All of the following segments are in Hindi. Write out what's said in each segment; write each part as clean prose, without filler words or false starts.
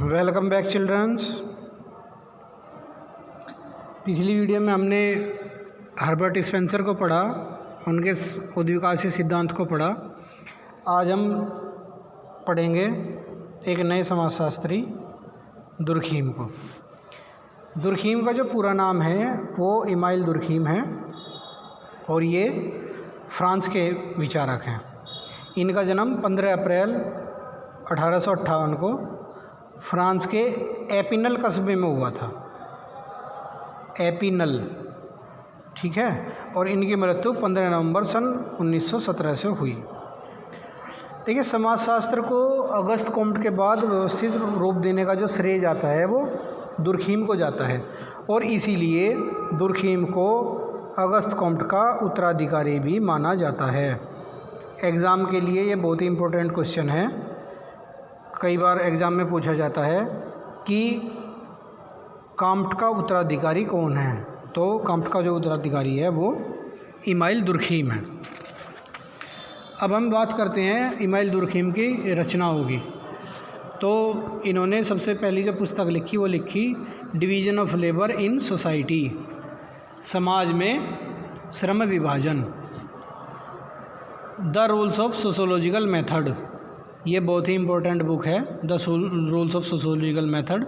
Welcome back children's. पिछली वीडियो में हमने हर्बर्ट स्पेंसर को पढ़ा, उनके उद्विकासी सिद्धांत को पढ़ा। आज हम पढ़ेंगे एक नए समाजशास्त्री दुर्खीम को। दुर्खीम का जो पूरा नाम है वो इमाइल दुर्खीम है और ये फ्रांस के विचारक हैं। इनका जन्म 15 अप्रैल 1858 को फ्रांस के एपिनल कस्बे में हुआ था। एपिनल, ठीक है। और इनकी मृत्यु 15 नवंबर सन 1917 से हुई। देखिए, समाजशास्त्र को अगस्त कोम्ट के बाद व्यवस्थित रूप देने का जो श्रेय जाता है वो दुर्खीम को जाता है और इसीलिए दुर्खीम को अगस्त कोम्ट का उत्तराधिकारी भी माना जाता है। एग्ज़ाम के लिए ये बहुत ही इम्पोर्टेंट क्वेश्चन है। कई बार एग्ज़ाम में पूछा जाता है कि कोम्ट का उत्तराधिकारी कौन है, तो कोम्ट का जो उत्तराधिकारी है वो इमाइल दुर्खीम है। अब हम बात करते हैं इमाइल दुर्खीम की रचनाओं की। तो इन्होंने सबसे पहली जो पुस्तक लिखी वो लिखी division of labour in society, समाज में श्रम विभाजन। The rules of sociological method, ये बहुत ही इम्पोर्टेंट बुक है। The rules of sociological method.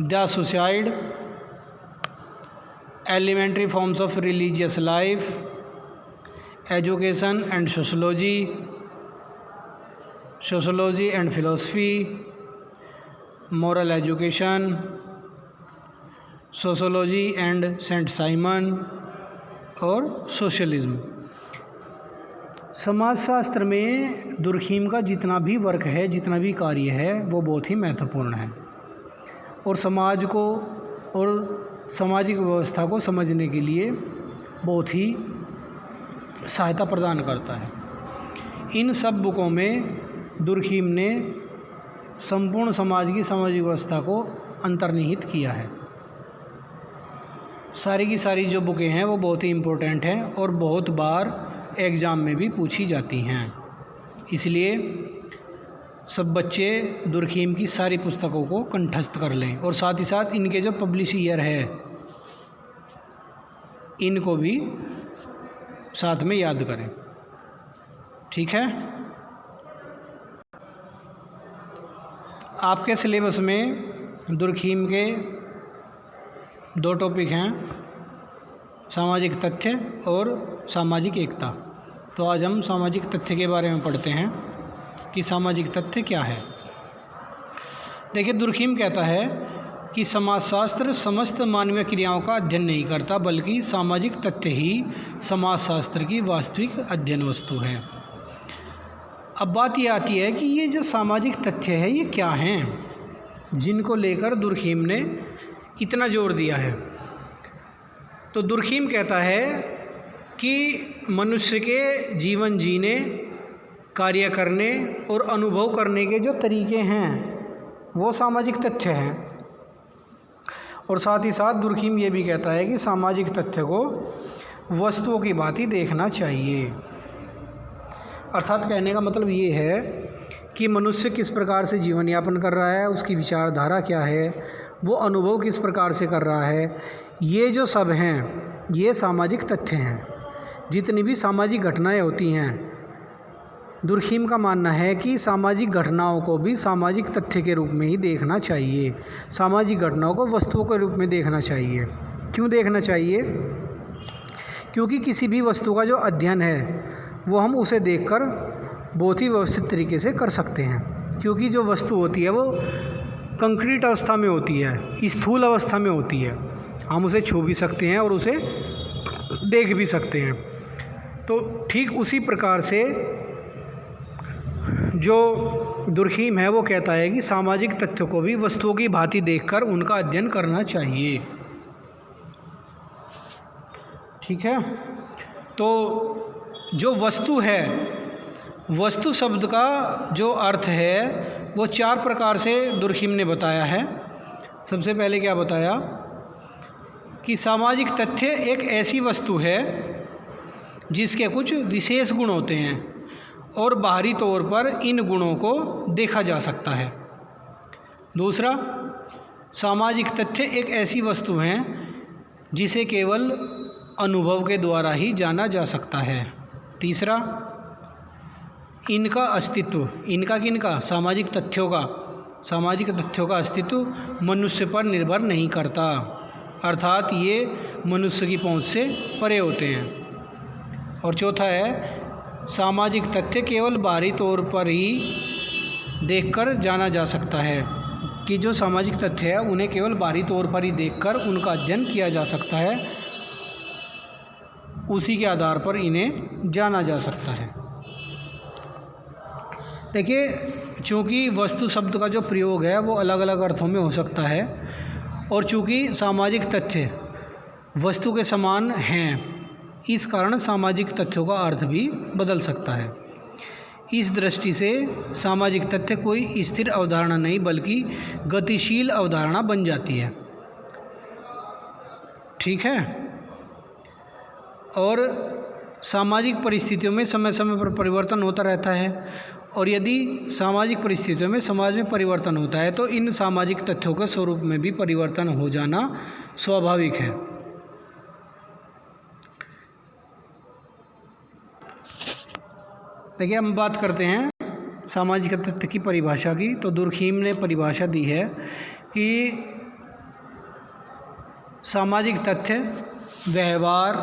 The suicide, elementary forms of religious life, education and sociology, sociology and philosophy, moral education, sociology and Saint Simon और सोशलिज्म। समाजशास्त्र में दुर्खीम का जितना भी वर्क है, जितना भी कार्य है, वो बहुत ही महत्वपूर्ण है और समाज को और सामाजिक व्यवस्था को समझने के लिए बहुत ही सहायता प्रदान करता है। इन सब बुकों में दुर्खीम ने संपूर्ण समाज की सामाजिक व्यवस्था को अंतर्निहित किया है। सारी की सारी जो बुकें हैं वो बहुत ही इम्पोर्टेंट हैं और बहुत बार एग्ज़ाम में भी पूछी जाती हैं। इसलिए सब बच्चे दुर्खीम की सारी पुस्तकों को कंठस्थ कर लें और साथ ही साथ इनके जो पब्लिश ईयर है इनको भी साथ में याद करें, ठीक है। आपके सिलेबस में दुर्खीम के 2 टॉपिक हैं, सामाजिक तथ्य और सामाजिक एकता। तो आज हम सामाजिक तथ्य के बारे में पढ़ते हैं कि सामाजिक तथ्य क्या है। देखिए, दुर्खीम कहता है कि समाजशास्त्र समस्त मानवीय क्रियाओं का अध्ययन नहीं करता, बल्कि सामाजिक तथ्य ही समाजशास्त्र की वास्तविक अध्ययन वस्तु है। अब बात ये आती है कि ये जो सामाजिक तथ्य है ये क्या हैं, जिनको लेकर दुर्खीम ने इतना जोर दिया है। तो दुर्खीम कहता है कि मनुष्य के जीवन जीने, कार्य करने और अनुभव करने के जो तरीके हैं वो सामाजिक तथ्य हैं। और साथ ही साथ दुर्खीम ये भी कहता है कि सामाजिक तथ्य को वस्तुओं की भांति देखना चाहिए। अर्थात कहने का मतलब ये है कि मनुष्य किस प्रकार से जीवन यापन कर रहा है, उसकी विचारधारा क्या है, वो अनुभव किस प्रकार से कर रहा है, ये जो सब हैं ये सामाजिक तथ्य हैं। जितनी भी सामाजिक घटनाएं होती हैं, दुर्खीम का मानना है कि सामाजिक घटनाओं को भी सामाजिक तथ्य के रूप में ही देखना चाहिए। सामाजिक घटनाओं को वस्तुओं के रूप में देखना चाहिए। क्यों देखना चाहिए? क्योंकि किसी भी वस्तु का जो अध्ययन है वो हम उसे देखकर बहुत ही व्यवस्थित तरीके से कर सकते हैं। क्योंकि जो वस्तु होती है वो कंक्रीट अवस्था में होती है, स्थूल अवस्था में होती है। हम उसे छू भी सकते हैं और उसे देख भी सकते हैं। तो ठीक उसी प्रकार से जो दुर्खीम है वो कहता है कि सामाजिक तथ्यों को भी वस्तुओं की भांति देखकर उनका अध्ययन करना चाहिए, ठीक है। तो जो वस्तु है, वस्तु शब्द का जो अर्थ है वो 4 प्रकार से दुर्खीम ने बताया है। सबसे पहले क्या बताया कि सामाजिक तथ्य एक ऐसी वस्तु है जिसके कुछ विशेष गुण होते हैं और बाहरी तौर पर इन गुणों को देखा जा सकता है। दूसरा, सामाजिक तथ्य एक ऐसी वस्तु हैं जिसे केवल अनुभव के द्वारा ही जाना जा सकता है। तीसरा, इनका अस्तित्व, इनका किनका, सामाजिक तथ्यों का अस्तित्व मनुष्य पर निर्भर नहीं करता, अर्थात ये मनुष्य की पहुंच से परे होते हैं। और चौथा है, सामाजिक तथ्य केवल बाहरी तौर पर ही देखकर जाना जा सकता है, कि जो सामाजिक तथ्य है उन्हें केवल बाहरी तौर पर ही देखकर उनका अध्ययन किया जा सकता है, उसी के आधार पर इन्हें जाना जा सकता है। देखिए, चूँकि वस्तु शब्द का जो प्रयोग है वो अलग अलग अर्थों में हो सकता है, और चूँकि सामाजिक तथ्य वस्तु के समान हैं, इस कारण सामाजिक तथ्यों का अर्थ भी बदल सकता है। इस दृष्टि से सामाजिक तथ्य कोई स्थिर अवधारणा नहीं बल्कि गतिशील अवधारणा बन जाती है। ठीक है। और सामाजिक परिस्थितियों में समय समय पर परिवर्तन होता रहता है, और यदि सामाजिक परिस्थितियों में समाज में परिवर्तन होता है तो इन सामाजिक तथ्यों के स्वरूप में भी परिवर्तन हो जाना स्वाभाविक है। देखिए, हम बात करते हैं सामाजिक तथ्य की परिभाषा की। तो दुर्खीम ने परिभाषा दी है कि सामाजिक तथ्य व्यवहार,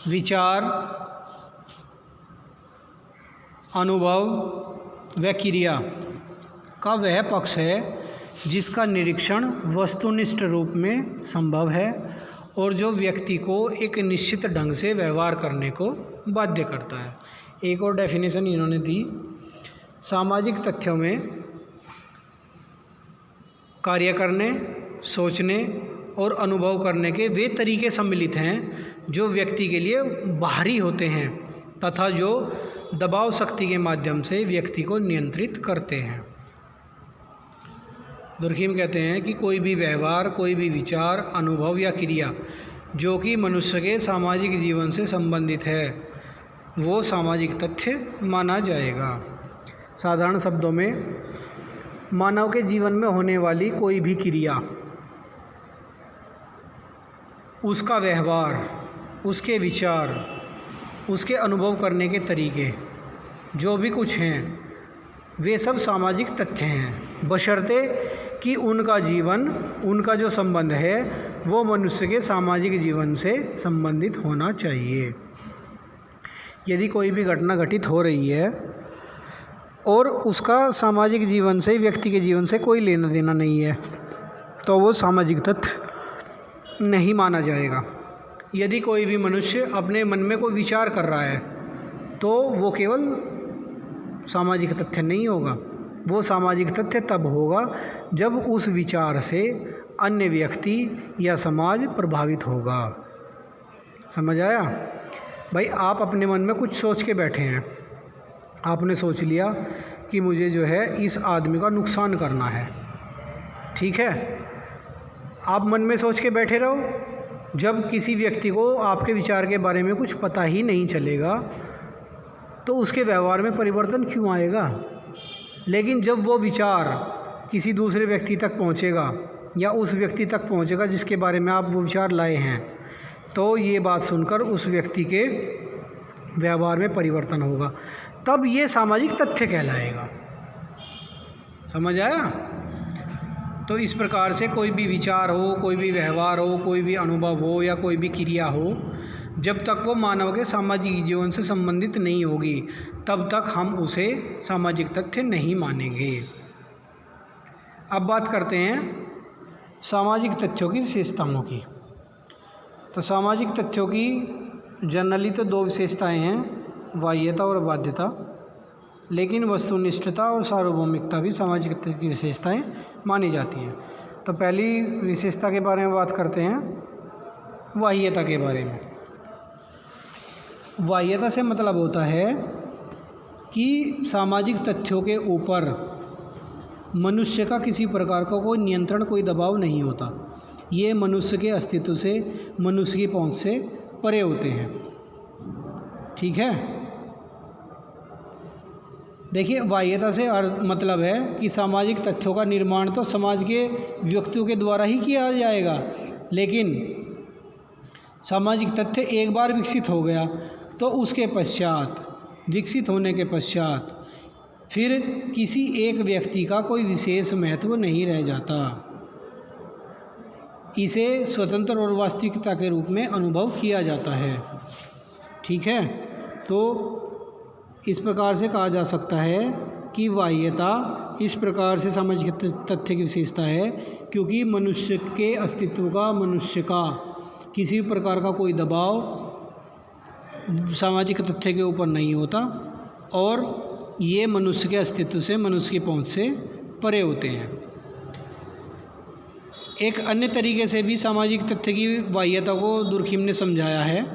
विचार, अनुभव व क्रिया का वह पक्ष है जिसका निरीक्षण वस्तुनिष्ठ रूप में संभव है और जो व्यक्ति को एक निश्चित ढंग से व्यवहार करने को बाध्य करता है। एक और डेफिनेशन इन्होंने दी, सामाजिक तथ्यों में कार्य करने, सोचने और अनुभव करने के वे तरीके सम्मिलित हैं जो व्यक्ति के लिए बाहरी होते हैं तथा जो दबाव शक्ति के माध्यम से व्यक्ति को नियंत्रित करते हैं। दुर्खीम कहते हैं कि कोई भी व्यवहार, कोई भी विचार, अनुभव या क्रिया जो कि मनुष्य के सामाजिक जीवन से संबंधित है वो सामाजिक तथ्य माना जाएगा। साधारण शब्दों में, मानव के जीवन में होने वाली कोई भी क्रिया, उसका व्यवहार, उसके विचार, उसके अनुभव करने के तरीके, जो भी कुछ हैं वे सब सामाजिक तथ्य हैं, बशर्ते कि उनका जीवन, उनका जो संबंध है वो मनुष्य के सामाजिक जीवन से संबंधित होना चाहिए। यदि कोई भी घटना घटित हो रही है और उसका सामाजिक जीवन से, व्यक्ति के जीवन से कोई लेना देना नहीं है तो वो सामाजिक तथ्य नहीं माना जाएगा। यदि कोई भी मनुष्य अपने मन में कोई विचार कर रहा है तो वो केवल सामाजिक तथ्य नहीं होगा, वो सामाजिक तथ्य तब होगा जब उस विचार से अन्य व्यक्ति या समाज प्रभावित होगा। समझ आया भाई? आप अपने मन में कुछ सोच के बैठे हैं, आपने सोच लिया कि मुझे जो है इस आदमी का नुकसान करना है, ठीक है, आप मन में सोच के बैठे रहो। जब किसी व्यक्ति को आपके विचार के बारे में कुछ पता ही नहीं चलेगा तो उसके व्यवहार में परिवर्तन क्यों आएगा? लेकिन जब वो विचार किसी दूसरे व्यक्ति तक पहुंचेगा या उस व्यक्ति तक पहुंचेगा जिसके बारे में आप वो विचार लाए हैं, तो ये बात सुनकर उस व्यक्ति के व्यवहार में परिवर्तन होगा, तब ये सामाजिक तथ्य कहलाएगा। समझ आया? तो इस प्रकार से कोई भी विचार हो, कोई भी व्यवहार हो, कोई भी अनुभव हो या कोई भी क्रिया हो, जब तक वो मानव के सामाजिक जीवन से संबंधित नहीं होगी तब तक हम उसे सामाजिक तथ्य नहीं मानेंगे। अब बात करते हैं सामाजिक तथ्यों की विशेषताओं की। तो सामाजिक तथ्यों की जनरली तो दो विशेषताएं हैं, बाह्यता और बाध्यता, लेकिन वस्तुनिष्ठता और सार्वभौमिकता भी सामाजिक तथ्य की विशेषताएं मानी जाती हैं। तो पहली विशेषता के बारे में बात करते हैं, बाह्यता के बारे में। बाह्यता से मतलब होता है कि सामाजिक तथ्यों के ऊपर मनुष्य का किसी प्रकार का कोई नियंत्रण, कोई दबाव नहीं होता। ये मनुष्य के अस्तित्व से, मनुष्य की पहुंच से परे होते हैं। ठीक है? देखिए, बाह्यता से मतलब है कि सामाजिक तथ्यों का निर्माण तो समाज के व्यक्तियों के द्वारा ही किया जाएगा, लेकिन सामाजिक तथ्य एक बार विकसित हो गया तो उसके पश्चात, विकसित होने के पश्चात फिर किसी एक व्यक्ति का कोई विशेष महत्व नहीं रह जाता। इसे स्वतंत्र और वास्तविकता के रूप में अनुभव किया जाता है। ठीक है, तो इस प्रकार से कहा जा सकता है कि बाह्यता इस प्रकार से सामाजिक तथ्य की विशेषता है क्योंकि मनुष्य के अस्तित्व का, मनुष्य का किसी प्रकार का कोई दबाव सामाजिक तथ्य के ऊपर नहीं होता और ये मनुष्य के अस्तित्व से, मनुष्य की पहुंच से परे होते हैं। एक अन्य तरीके से भी सामाजिक तथ्य की बाह्यता को दुर्खिम ने समझाया है।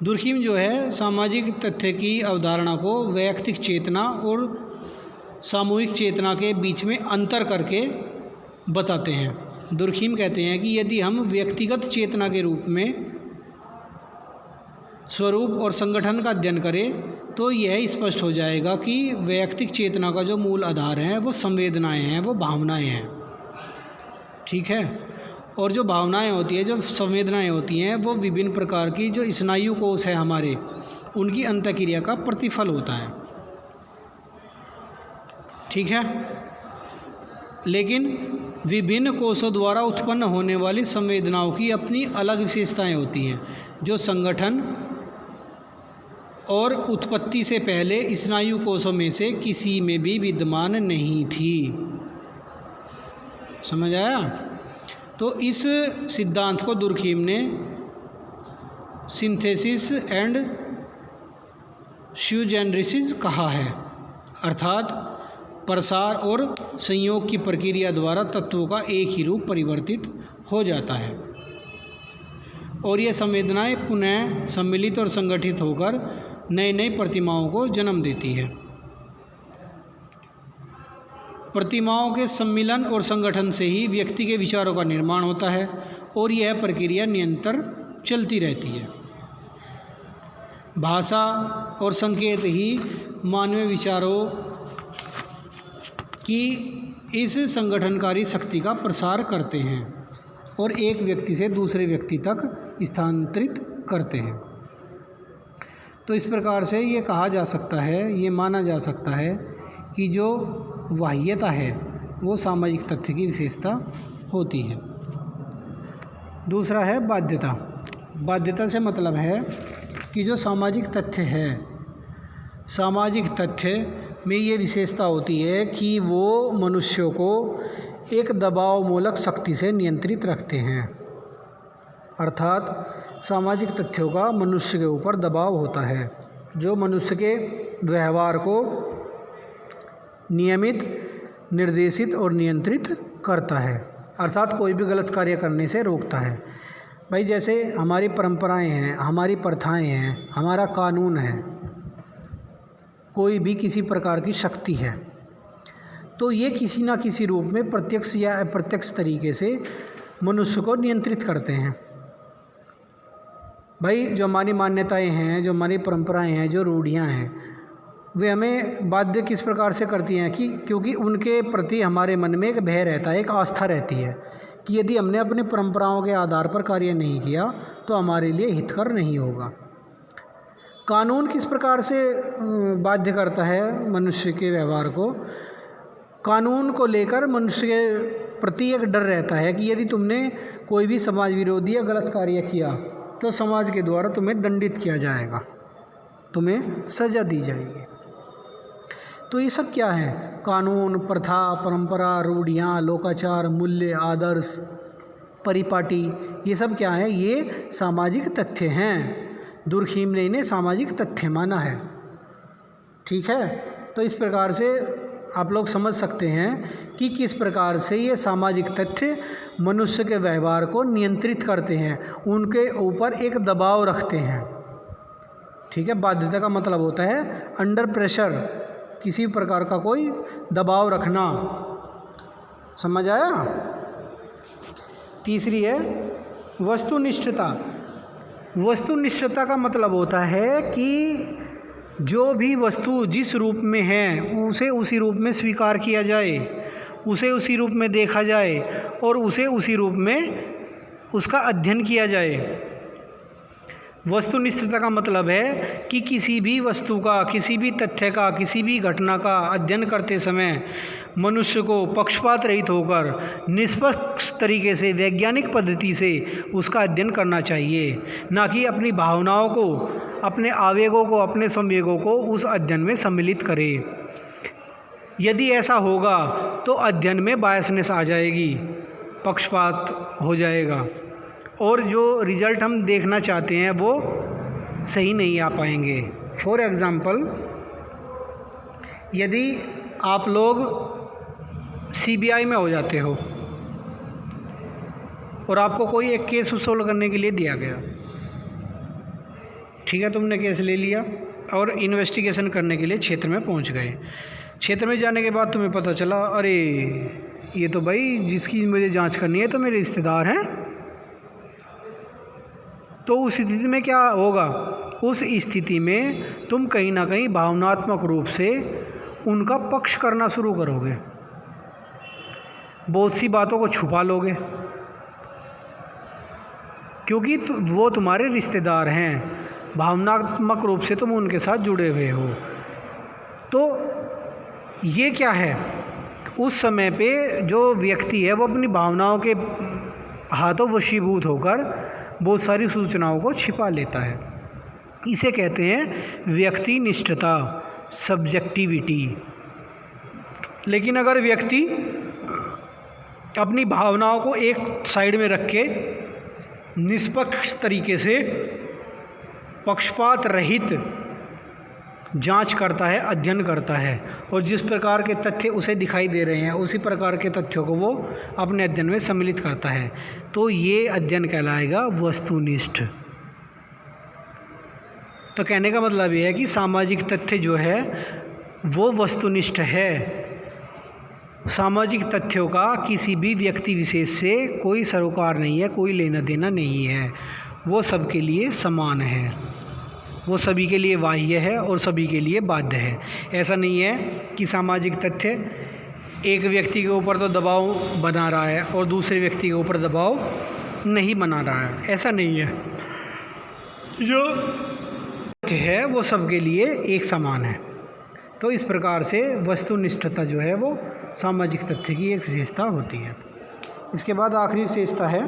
दुर्खिम जो है सामाजिक तथ्य की अवधारणा को वैयक्तिक चेतना और सामूहिक चेतना के बीच में अंतर करके बताते हैं। दुर्खिम कहते हैं कि यदि हम व्यक्तिगत चेतना के रूप में स्वरूप और संगठन का अध्ययन करें तो यह स्पष्ट हो जाएगा कि वैयक्तिक चेतना का जो मूल आधार है वो संवेदनाएं हैं, वो भावनाएं हैं। ठीक है, और जो भावनाएं होती है, जो संवेदनाएं होती हैं, वो विभिन्न प्रकार की जो स्नायु कोश है हमारे, उनकी अंतःक्रिया का प्रतिफल होता है। ठीक है, लेकिन विभिन्न कोषों द्वारा उत्पन्न होने वाली संवेदनाओं की अपनी अलग विशेषताएं होती हैं जो संगठन और उत्पत्ति से पहले स्नायु कोषों में से किसी में भी विद्यमान नहीं थी। समझ आया? तो इस सिद्धांत को दुर्खिम ने सिंथेसिस एंड स्यूजेनेसिस कहा है, अर्थात प्रसार और संयोग की प्रक्रिया द्वारा तत्वों का एक ही रूप परिवर्तित हो जाता है और ये संवेदनाएं पुनः सम्मिलित और संगठित होकर नई नई प्रतिमाओं को जन्म देती है। प्रतिमाओं के सम्मिलन और संगठन से ही व्यक्ति के विचारों का निर्माण होता है और यह प्रक्रिया निरंतर चलती रहती है। भाषा और संकेत ही मानवीय विचारों की इस संगठनकारी शक्ति का प्रसार करते हैं और एक व्यक्ति से दूसरे व्यक्ति तक स्थानांतरित करते हैं। तो इस प्रकार से ये कहा जा सकता है, ये माना जा सकता है कि जो बाह्यता है वो सामाजिक तथ्य की विशेषता होती है। दूसरा है बाध्यता। बाध्यता से मतलब है कि जो सामाजिक तथ्य है, सामाजिक तथ्य में ये विशेषता होती है कि वो मनुष्यों को एक दबाव मूलक शक्ति से नियंत्रित रखते हैं, अर्थात सामाजिक तथ्यों का मनुष्य के ऊपर दबाव होता है जो मनुष्य के व्यवहार को नियमित, निर्देशित और नियंत्रित करता है, अर्थात कोई भी गलत कार्य करने से रोकता है। भाई जैसे हमारी परंपराएं हैं, हमारी प्रथाएं हैं, हमारा कानून है, कोई भी किसी प्रकार की शक्ति है, तो ये किसी ना किसी रूप में प्रत्यक्ष या अप्रत्यक्ष तरीके से मनुष्य को नियंत्रित करते हैं। भाई जो हमारी मान्यताएं हैं, जो हमारी परंपराएं हैं, जो रूढ़ियाँ हैं, वे हमें बाध्य किस प्रकार से करती हैं कि क्योंकि उनके प्रति हमारे मन में एक भय रहता है, एक आस्था रहती है कि यदि हमने अपनी परंपराओं के आधार पर कार्य नहीं किया तो हमारे लिए हितकर नहीं होगा। कानून किस प्रकार से बाध्य करता है मनुष्य के व्यवहार को? कानून को लेकर मनुष्य के प्रति एक डर रहता है कि यदि तुमने कोई भी समाज विरोधी या गलत कार्य किया तो समाज के द्वारा तुम्हें दंडित किया जाएगा, तुम्हें सजा दी जाएगी। तो ये सब क्या है? कानून, प्रथा, परंपरा, रूढ़ियाँ, लोकाचार, मूल्य, आदर्श, परिपाटी, ये सब क्या है? ये सामाजिक तथ्य हैं। दुर्खिम ने इन्हें सामाजिक तथ्य माना है। ठीक है, तो इस प्रकार से आप लोग समझ सकते हैं कि किस प्रकार से ये सामाजिक तथ्य मनुष्य के व्यवहार को नियंत्रित करते हैं, उनके ऊपर एक दबाव रखते हैं। ठीक है, बाध्यता का मतलब होता है अंडर प्रेशर, किसी प्रकार का कोई दबाव रखना। समझ आया? तीसरी है वस्तुनिष्ठता। वस्तुनिष्ठता का मतलब होता है कि जो भी वस्तु जिस रूप में है उसे उसी रूप में स्वीकार किया जाए, उसे उसी रूप में देखा जाए और उसे उसी रूप में उसका अध्ययन किया जाए। वस्तुनिष्ठता का मतलब है कि किसी भी वस्तु का, किसी भी तथ्य का, किसी भी घटना का अध्ययन करते समय मनुष्य को पक्षपात रहित होकर निष्पक्ष तरीके से वैज्ञानिक पद्धति से उसका अध्ययन करना चाहिए, ना कि अपनी भावनाओं को, अपने आवेगों को, अपने संवेगों को उस अध्ययन में सम्मिलित करे। यदि ऐसा होगा तो अध्ययन में बायसनेस आ जाएगी, पक्षपात हो जाएगा और जो रिज़ल्ट हम देखना चाहते हैं वो सही नहीं आ पाएंगे। फॉर एग्ज़ाम्पल, यदि आप लोग सीबीआई में हो जाते हो और आपको कोई एक केस सोल्व करने के लिए दिया गया, ठीक है, तुमने केस ले लिया और इन्वेस्टिगेशन करने के लिए क्षेत्र में पहुंच गए। क्षेत्र में जाने के बाद तुम्हें पता चला, अरे ये तो भाई जिसकी मुझे जांच करनी है तो मेरे रिश्तेदार हैं। तो उस स्थिति में क्या होगा? उस स्थिति में तुम कहीं ना कहीं भावनात्मक रूप से उनका पक्ष करना शुरू करोगे, बहुत सी बातों को छुपा लोगे क्योंकि वो तुम्हारे रिश्तेदार हैं, भावनात्मक रूप से तुम उनके साथ जुड़े हुए हो। तो ये क्या है, उस समय पे जो व्यक्ति है वो अपनी भावनाओं के हाथों वशीभूत होकर बहुत सारी सूचनाओं को छिपा लेता है। इसे कहते हैं व्यक्तिनिष्ठता, सब्जेक्टिविटी। लेकिन अगर व्यक्ति अपनी भावनाओं को एक साइड में रख के निष्पक्ष तरीके से पक्षपात रहित जांच करता है, अध्ययन करता है और जिस प्रकार के तथ्य उसे दिखाई दे रहे हैं उसी प्रकार के तथ्यों को वो अपने अध्ययन में सम्मिलित करता है, तो ये अध्ययन कहलाएगा वस्तुनिष्ठ। तो कहने का मतलब ये है कि सामाजिक तथ्य जो है वो वस्तुनिष्ठ है। सामाजिक तथ्यों का किसी भी व्यक्ति विशेष से कोई सरोकार नहीं है, कोई लेना देना नहीं है, वो सबके लिए समान है, वो सभी के लिए बाह्य है और सभी के लिए बाध्य है। ऐसा नहीं है कि सामाजिक तथ्य एक व्यक्ति के ऊपर तो दबाव बना रहा है और दूसरे व्यक्ति के ऊपर दबाव नहीं बना रहा है, ऐसा नहीं है। जो तथ्य है वो सबके लिए एक समान है। तो इस प्रकार से वस्तुनिष्ठता जो है वो सामाजिक तथ्य की एक विशेषता होती है। इसके बाद आखिरी विशेषता है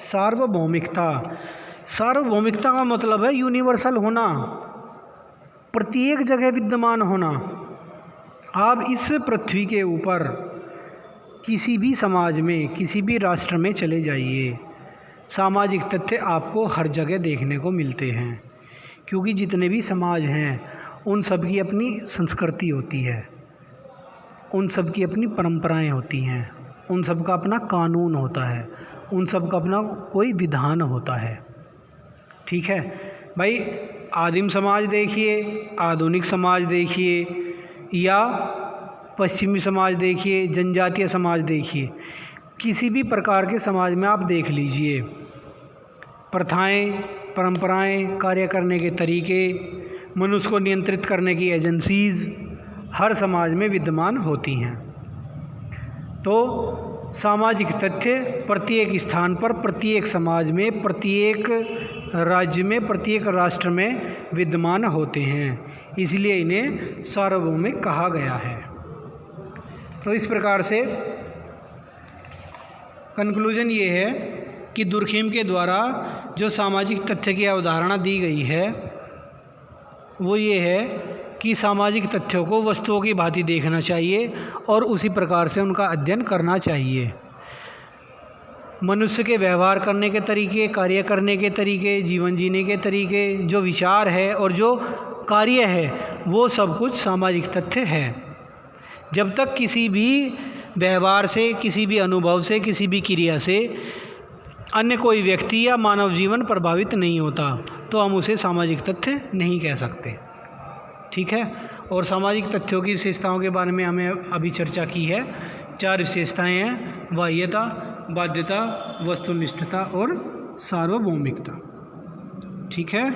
सार्वभौमिकता। सार्वभौमिकता का मतलब है यूनिवर्सल होना, प्रत्येक जगह विद्यमान होना। आप इस पृथ्वी के ऊपर किसी भी समाज में, किसी भी राष्ट्र में चले जाइए, सामाजिक तथ्य आपको हर जगह देखने को मिलते हैं, क्योंकि जितने भी समाज हैं उन सब की अपनी संस्कृति होती है, उन सब की अपनी परंपराएं होती हैं, उन सब का अपना कानून होता है, उन सब का अपना कोई विधान होता है। ठीक है भाई, आदिम समाज देखिए, आधुनिक समाज देखिए या पश्चिमी समाज देखिए, जनजातीय समाज देखिए, किसी भी प्रकार के समाज में आप देख लीजिए, प्रथाएं, परंपराएं, कार्य करने के तरीके, मनुष्य को नियंत्रित करने की एजेंसीज़ हर समाज में विद्यमान होती हैं। तो सामाजिक तथ्य प्रत्येक स्थान पर, प्रत्येक समाज में, प्रत्येक राज्य में, प्रत्येक राष्ट्र में विद्यमान होते हैं, इसलिए इन्हें सार्वभौमिक कहा गया है। तो इस प्रकार से कंक्लूजन ये है कि दुर्खीम के द्वारा जो सामाजिक तथ्य की अवधारणा दी गई है वो ये है कि सामाजिक तथ्यों को वस्तुओं की भांति देखना चाहिए और उसी प्रकार से उनका अध्ययन करना चाहिए। मनुष्य के व्यवहार करने के तरीके, कार्य करने के तरीके, जीवन जीने के तरीके, जो विचार है और जो कार्य है, वो सब कुछ सामाजिक तथ्य है। जब तक किसी भी व्यवहार से, किसी भी अनुभव से, किसी भी क्रिया से अन्य कोई व्यक्ति या मानव जीवन प्रभावित नहीं होता तो हम उसे सामाजिक तथ्य नहीं कह सकते। ठीक है, और सामाजिक तथ्यों की विशेषताओं के बारे में हमें अभी चर्चा की है। 4 विशेषताएं हैं: बाह्यता, बाध्यता, वस्तुनिष्ठता और सार्वभौमिकता। ठीक है।